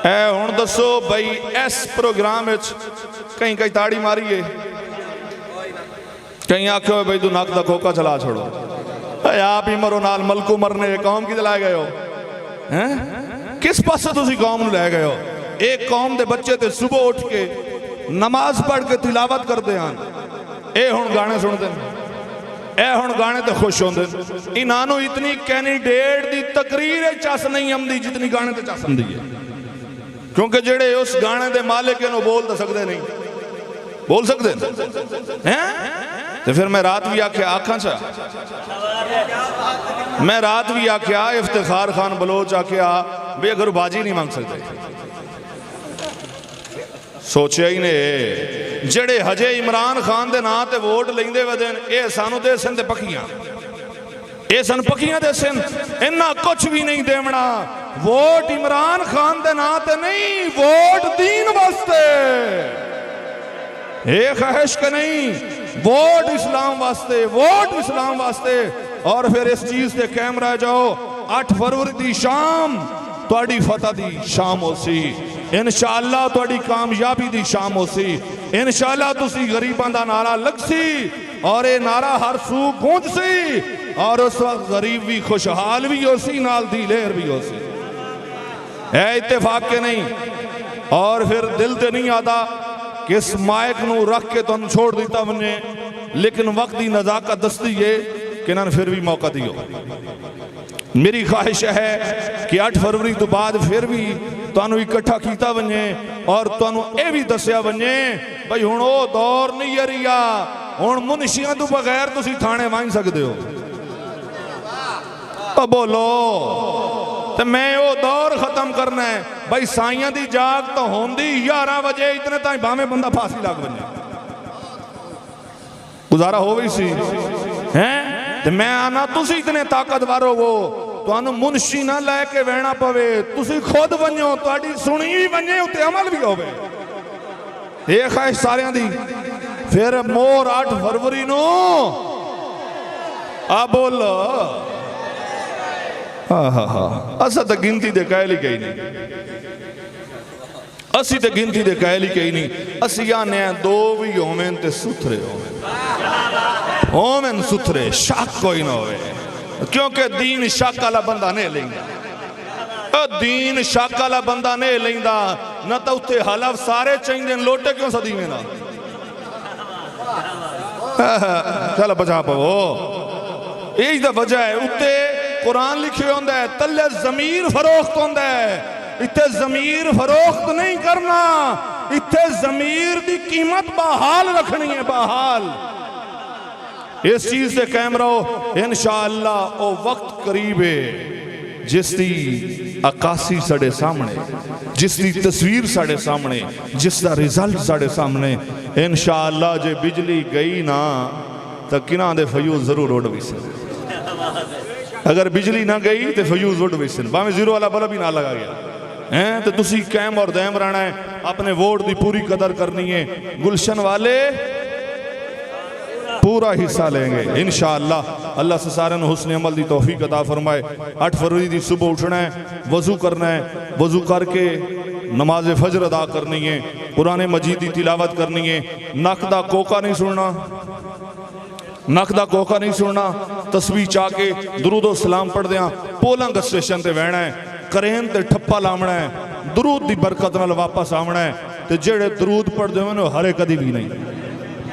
ऐ हुण दसो बई इस प्रोग्राम कहीं कहीं ताड़ी मारी है, कहीं आख्यो भाई तू नक दा कोका चला छोड़ो, आप ही मरो नाल मलकू मरने कौम की लै गए हो हैं? किस पासे तुसी कौम लै गए हो? एक कौम दे बच्चे ते सुबह उठ के नमाज पढ़ के तिलावत करते हैं, ये हुण गाने सुनते हैं, ए हुण गाने ते खुश होंदे। इन्हां इतनी कैंडिडेट दी तकरीर चस नहीं आंदी जितनी गाने ते चस आंदी है, क्योंकि जेड़े उस गाने दे मालिक इन्हों बोल तो सकते नहीं, बोल सकते हैं? तो फिर मैं रात भी आख्या आखा चा, मैं रात भी आख्या इफ्तिखार खान बलोच आख्या भी अगर बाजी नहीं मांग सकते, सोचा ही ने जेड़े हजे इमरान खान दे नां ते वोट लेंदे वदे ये सानू दे सन ते पक्कियां, ये सन पक्कियां दे सन, इन्ना कुछ भी नहीं देवना। वोट इमरान खान दे नां ते नहीं, वोट दीन वास्ते, ये ख्वाहिश के नहीं, वोट इस्लाम वास्ते, वोट इस्लाम वास्ते। और फिर इस चीज से कायम रह जाओ, 8 फरवरी दी शाम तुहाडी फतह दी शाम होसी, इंशाअल्लाह तुहाडी कामयाबी दी शाम होसी, इंशाअल्लाह तुसी गरीबां दा नारा लगसी और ये नारा हर सू गूंजसी, और उस वक्त गरीब भी खुशहाल भी होसी, नाल दी लहर भी होसी। है इत्तेफाक के नहीं? और फिर दिल ते नहीं आता कि इस माइक नू रख के तुहानू छोड़ दिता बने, लेकिन वक्त की नज़ाकत दसती है कि इन्होंने फिर भी मौका दियो। मेरी ख्वाहिश है कि 8 फरवरी तो बाद फिर भी तुहानू इकट्ठा किया बने और तुहानू ये भी दसिया बने भाई हुण वो दौर नहीं है रिया, हुण मुनशियां तो बगैर तुसी थाने वांग सकते हो। तो बोलो, तो मैं वो दौर खत्म करना है भाई, साइयां दी जाग तो होंदी 11 बजे, इतने ताई भावें बंदा फांसी लग बने, गुजारा हो गई सी हैं? तो मैं आना तुसी इतने ताकतवर हो, तुहानू मुनशी ना लैके बहना पवे, तुसी खुद बनो, तुहाडी सुनी भी बने, उत्ते अमल भी होवे, ये ख्वाहिश सारियां दी। फिर मोर 8 फरवरी नू आ बोल, असा तो गिनती दे कहल ही कही नहीं, असी तो गिनती दे कहल ही कही नहीं, असी आने 2 भी होवेन ते सुथरे होवेन सुथरे, शक कोई ना होवे, क्योंकि दीन शक वाला बंदा नहीं लेंदा, दीन शक वाला बंदा नहीं लेंदा ना, तो उत्ते हलफ सारे चाहिए, लोटे क्यों सदी में ना चल बचा पवो, यही तो वजह है। उत्ते कुरान लिखे होंदा है तले जमीर फरोख्त होंदा है, इत्थे जमीर फरोख्त नहीं करना, इत्थे जमीर दी कीमत बहाल रखनी है, बहाल। इस चीज से कायम रहो, इंशाअल्लाह वो वक्त करीब है जिसकी अक्कासी साढ़े सामने, जिसकी तस्वीर साढ़े सामने, जिसका रिजल्ट साढ़े सामने। इंशाअल्लाह जे बिजली गई ना तो किना दे फयूज जरूर उड़ भी सन, अगर बिजली ना गई तो फयूज उड़ भी सन, भावें जीरो वाला बल्ब भी ना लगा गया हैं, तो तुसी कायम और दायम रहना है, अपने वोट की पूरी कदर करनी है। गुलशन वाले पूरा हिस्सा लेंगे इंशाअल्लाह। अल्लाह से सारे हुस्न अमल की तौफीक अता फरमाए। 8 फरवरी की सुबह उठना है, वजू करना है, वजू करके नमाज फजर अदा करनी है, कुरान मजीद की तिलावत करनी है, नक दा कोका नहीं सुनना, नक दा कोका नहीं सुनना, तस्वीर चाह के दुरूद सलाम पढ़द्या पोलंग स्टेशन ते बहना है, करेन ते ठप्पा लावना है, दुरूद की बरकत नाल वापस आवना है, तो जेड़े दुरूद पढ़ते हो हरे कदी भी नहीं।